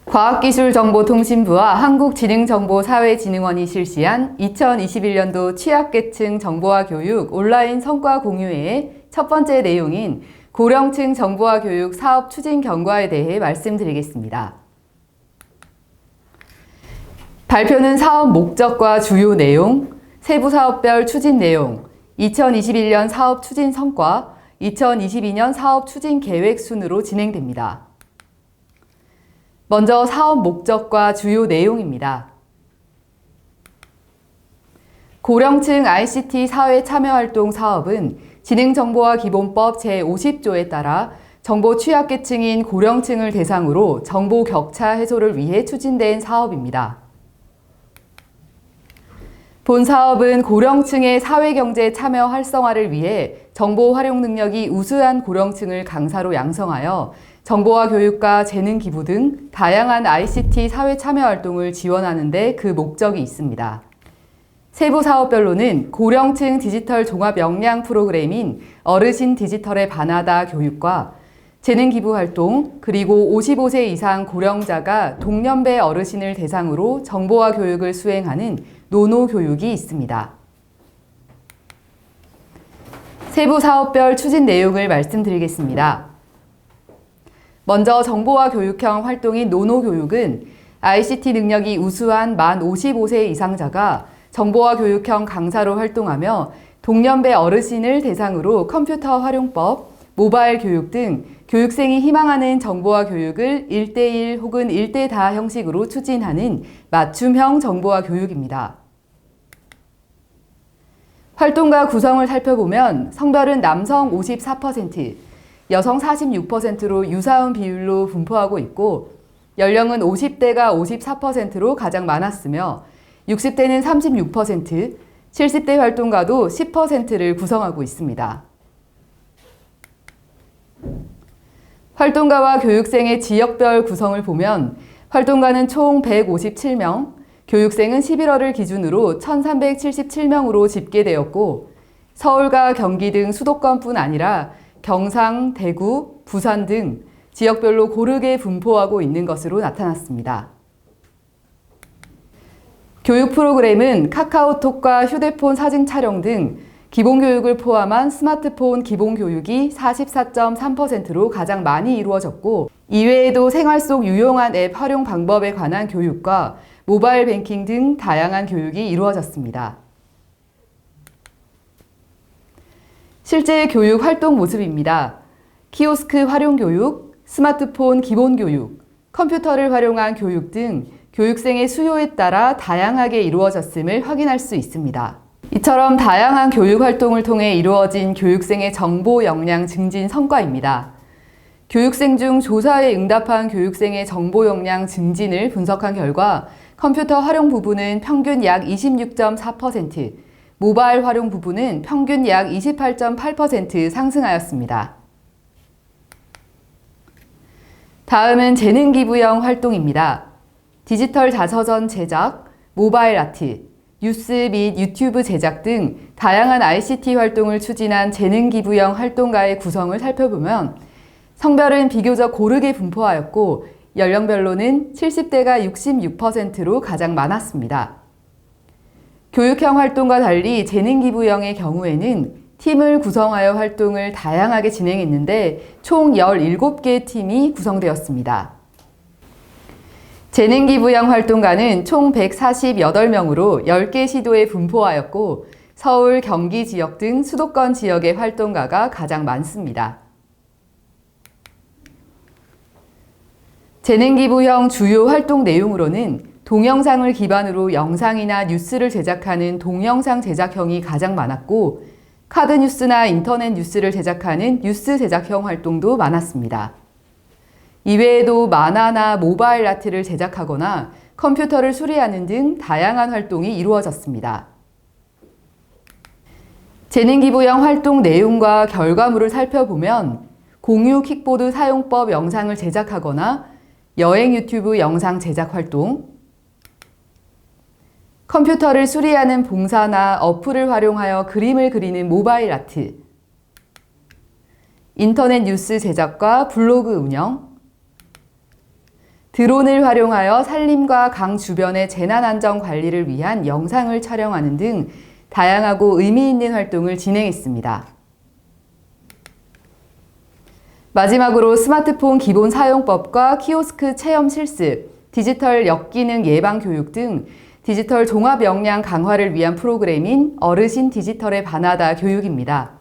과학기술정보통신부와 한국지능정보사회진흥원이 실시한 2021년도 취약계층 정보화 교육 온라인 성과 공유회의 첫 번째 내용인 고령층 정보화 교육 사업 추진 경과에 대해 말씀드리겠습니다. 발표는 사업 목적과 주요 내용, 세부 사업별 추진 내용, 2021년 사업 추진 성과, 2022년 사업 추진 계획 순으로 진행됩니다. 먼저 사업 목적과 주요 내용입니다. 고령층 ICT 사회 참여활동 사업은 지능정보화 기본법 제50조에 따라 정보 취약계층인 고령층을 대상으로 정보 격차 해소를 위해 추진된 사업입니다. 본 사업은 고령층의 사회경제 참여 활성화를 위해 정보 활용 능력이 우수한 고령층을 강사로 양성하여 정보화 교육과 재능 기부 등 다양한 ICT 사회 참여 활동을 지원하는 데 그 목적이 있습니다. 세부 사업별로는 고령층 디지털 종합 역량 프로그램인 어르신 디지털에 반하다 교육과 재능 기부 활동, 그리고 55세 이상 고령자가 동년배 어르신을 대상으로 정보화 교육을 수행하는 노노 교육이 있습니다. 세부 사업별 추진 내용을 말씀드리겠습니다. 먼저 정보화 교육형 활동인 노노 교육은 ICT 능력이 우수한 만 55세 이상자가 정보화 교육형 강사로 활동하며 동년배 어르신을 대상으로 컴퓨터 활용법, 모바일 교육 등 교육생이 희망하는 정보화 교육을 1대1 혹은 1대 다 형식으로 추진하는 맞춤형 정보화 교육입니다. 활동가 구성을 살펴보면 성별은 남성 54%, 여성 46%로 유사한 비율로 분포하고 있고 연령은 50대가 54%로 가장 많았으며 60대는 36%, 70대 활동가도 10%를 구성하고 있습니다. 활동가와 교육생의 지역별 구성을 보면 활동가는 총 157명, 교육생은 11월을 기준으로 1,377명으로 집계되었고 서울과 경기 등 수도권뿐 아니라 경상, 대구, 부산 등 지역별로 고르게 분포하고 있는 것으로 나타났습니다. 교육 프로그램은 카카오톡과 휴대폰 사진 촬영 등 기본교육을 포함한 스마트폰 기본교육이 44.3%로 가장 많이 이루어졌고 이외에도 생활 속 유용한 앱 활용 방법에 관한 교육과 모바일 뱅킹 등 다양한 교육이 이루어졌습니다. 실제 교육 활동 모습입니다. 키오스크 활용 교육, 스마트폰 기본 교육, 컴퓨터를 활용한 교육 등 교육생의 수요에 따라 다양하게 이루어졌음을 확인할 수 있습니다. 이처럼 다양한 교육 활동을 통해 이루어진 교육생의 정보 역량 증진 성과입니다. 교육생 중 조사에 응답한 교육생의 정보 역량 증진을 분석한 결과 컴퓨터 활용 부분은 평균 약 26.4%, 모바일 활용 부분은 평균 약 28.8% 상승하였습니다. 다음은 재능 기부형 활동입니다. 디지털 자서전 제작, 모바일 아트, 뉴스 및 유튜브 제작 등 다양한 ICT 활동을 추진한 재능 기부형 활동가의 구성을 살펴보면 성별은 비교적 고르게 분포하였고 연령별로는 70대가 66%로 가장 많았습니다. 교육형 활동과 달리 재능 기부형의 경우에는 팀을 구성하여 활동을 다양하게 진행했는데 총 17개의 팀이 구성되었습니다. 재능 기부형 활동가는 총 148명으로 10개 시도에 분포하였고 서울, 경기 지역 등 수도권 지역의 활동가가 가장 많습니다. 재능 기부형 주요 활동 내용으로는 동영상을 기반으로 영상이나 뉴스를 제작하는 동영상 제작형이 가장 많았고 카드 뉴스나 인터넷 뉴스를 제작하는 뉴스 제작형 활동도 많았습니다. 이외에도 만화나 모바일 아트를 제작하거나 컴퓨터를 수리하는 등 다양한 활동이 이루어졌습니다. 재능 기부형 활동 내용과 결과물을 살펴보면 공유 킥보드 사용법 영상을 제작하거나 여행 유튜브 영상 제작 활동, 컴퓨터를 수리하는 봉사나 어플을 활용하여 그림을 그리는 모바일 아트, 인터넷 뉴스 제작과 블로그 운영, 드론을 활용하여 산림과 강 주변의 재난안전 관리를 위한 영상을 촬영하는 등 다양하고 의미 있는 활동을 진행했습니다. 마지막으로 스마트폰 기본 사용법과 키오스크 체험 실습, 디지털 역기능 예방 교육 등 디지털 종합 역량 강화를 위한 프로그램인 어르신 디지털에 반하다 교육입니다.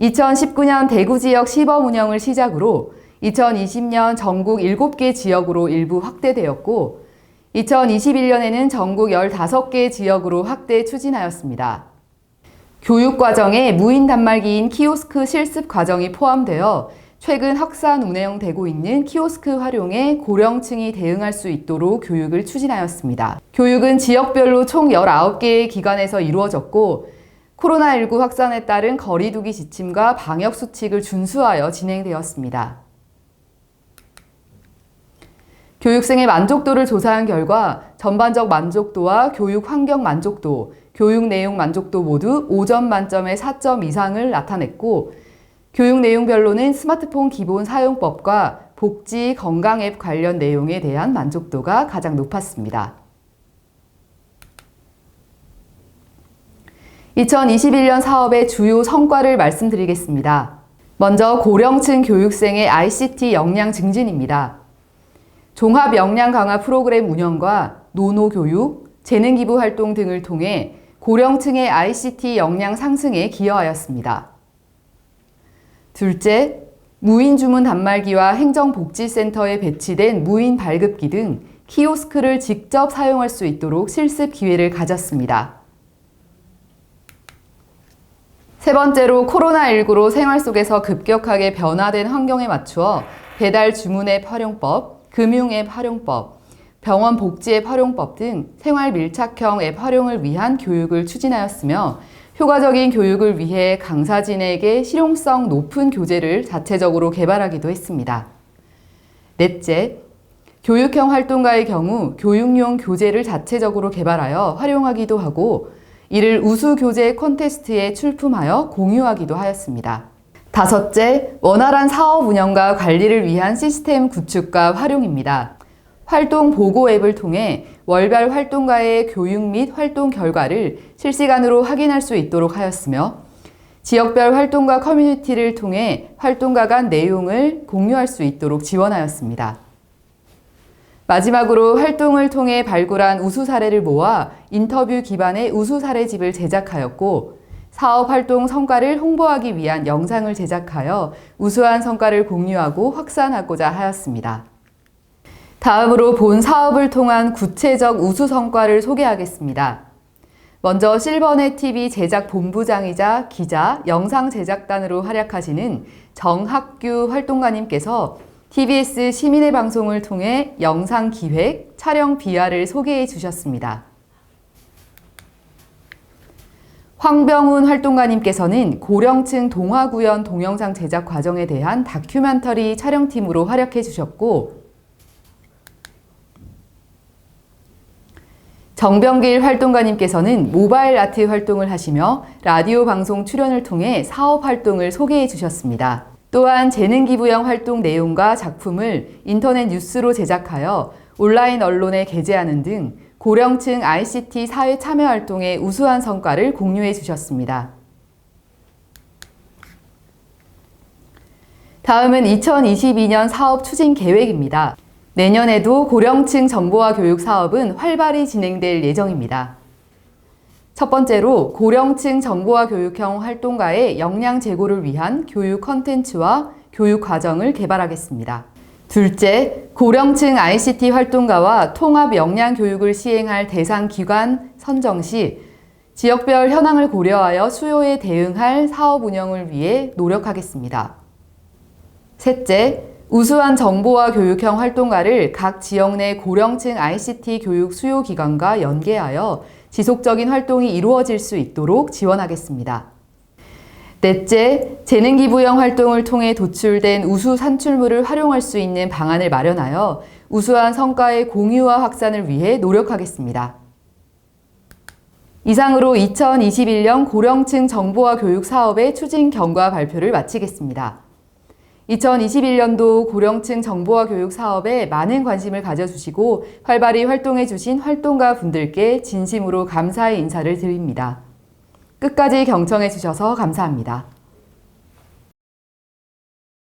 2019년 대구 지역 시범 운영을 시작으로 2020년 전국 7개 지역으로 일부 확대되었고 2021년에는 전국 15개 지역으로 확대 추진하였습니다. 교육 과정에 무인 단말기인 키오스크 실습 과정이 포함되어 최근 확산 운영되고 있는 키오스크 활용에 고령층이 대응할 수 있도록 교육을 추진하였습니다. 교육은 지역별로 총 19개의 기관에서 이루어졌고 코로나19 확산에 따른 거리두기 지침과 방역 수칙을 준수하여 진행되었습니다. 교육생의 만족도를 조사한 결과 전반적 만족도와 교육 환경 만족도, 교육 내용 만족도 모두 5점 만점에 4점 이상을 나타냈고 교육 내용별로는 스마트폰 기본 사용법과 복지 건강 앱 관련 내용에 대한 만족도가 가장 높았습니다. 2021년 사업의 주요 성과를 말씀드리겠습니다. 먼저 고령층 교육생의 ICT 역량 증진입니다. 종합 역량 강화 프로그램 운영과 노노 교육, 재능 기부 활동 등을 통해 고령층의 ICT 역량 상승에 기여하였습니다. 둘째, 무인 주문 단말기와 행정복지센터에 배치된 무인 발급기 등 키오스크를 직접 사용할 수 있도록 실습 기회를 가졌습니다. 세 번째로 코로나19로 생활 속에서 급격하게 변화된 환경에 맞추어 배달 주문 앱 활용법, 금융 앱 활용법, 병원 복지 앱 활용법 등 생활 밀착형 앱 활용을 위한 교육을 추진하였으며 효과적인 교육을 위해 강사진에게 실용성 높은 교재를 자체적으로 개발하기도 했습니다. 넷째, 교육형 활동가의 경우 교육용 교재를 자체적으로 개발하여 활용하기도 하고 이를 우수 교재 콘테스트에 출품하여 공유하기도 하였습니다. 다섯째, 원활한 사업 운영과 관리를 위한 시스템 구축과 활용입니다. 활동 보고 앱을 통해 월별 활동가의 교육 및 활동 결과를 실시간으로 확인할 수 있도록 하였으며 지역별 활동가 커뮤니티를 통해 활동가 간 내용을 공유할 수 있도록 지원하였습니다. 마지막으로 활동을 통해 발굴한 우수 사례를 모아 인터뷰 기반의 우수 사례집을 제작하였고 사업 활동 성과를 홍보하기 위한 영상을 제작하여 우수한 성과를 공유하고 확산하고자 하였습니다. 다음으로 본 사업을 통한 구체적 우수 성과를 소개하겠습니다. 먼저 실버넷 TV 제작 본부장이자 기자, 영상 제작단으로 활약하시는 정학규 활동가님께서 TBS 시민의 방송을 통해 영상 기획, 촬영 비화를 소개해 주셨습니다. 황병훈 활동가님께서는 고령층 동화구연 동영상 제작 과정에 대한 다큐멘터리 촬영팀으로 활약해 주셨고 정병길 활동가님께서는 모바일 아트 활동을 하시며 라디오 방송 출연을 통해 사업 활동을 소개해 주셨습니다. 또한 재능 기부형 활동 내용과 작품을 인터넷 뉴스로 제작하여 온라인 언론에 게재하는 등 고령층 ICT 사회 참여 활동의 우수한 성과를 공유해 주셨습니다. 다음은 2022년 사업 추진 계획입니다. 내년에도 고령층 정보화 교육 사업은 활발히 진행될 예정입니다. 첫 번째로 고령층 정보화 교육형 활동가의 역량 제고를 위한 교육 콘텐츠와 교육 과정을 개발하겠습니다. 둘째, 고령층 ICT 활동가와 통합 역량 교육을 시행할 대상 기관 선정 시 지역별 현황을 고려하여 수요에 대응할 사업 운영을 위해 노력하겠습니다. 셋째, 우수한 정보화 교육형 활동가를 각 지역 내 고령층 ICT 교육 수요 기관과 연계하여 지속적인 활동이 이루어질 수 있도록 지원하겠습니다. 넷째, 재능기부형 활동을 통해 도출된 우수 산출물을 활용할 수 있는 방안을 마련하여 우수한 성과의 공유와 확산을 위해 노력하겠습니다. 이상으로 2021년 고령층 정보화 교육 사업의 추진 경과 발표를 마치겠습니다. 2021년도 고령층 정보화 교육 사업에 많은 관심을 가져주시고 활발히 활동해주신 활동가 분들께 진심으로 감사의 인사를 드립니다. 끝까지 경청해주셔서 감사합니다.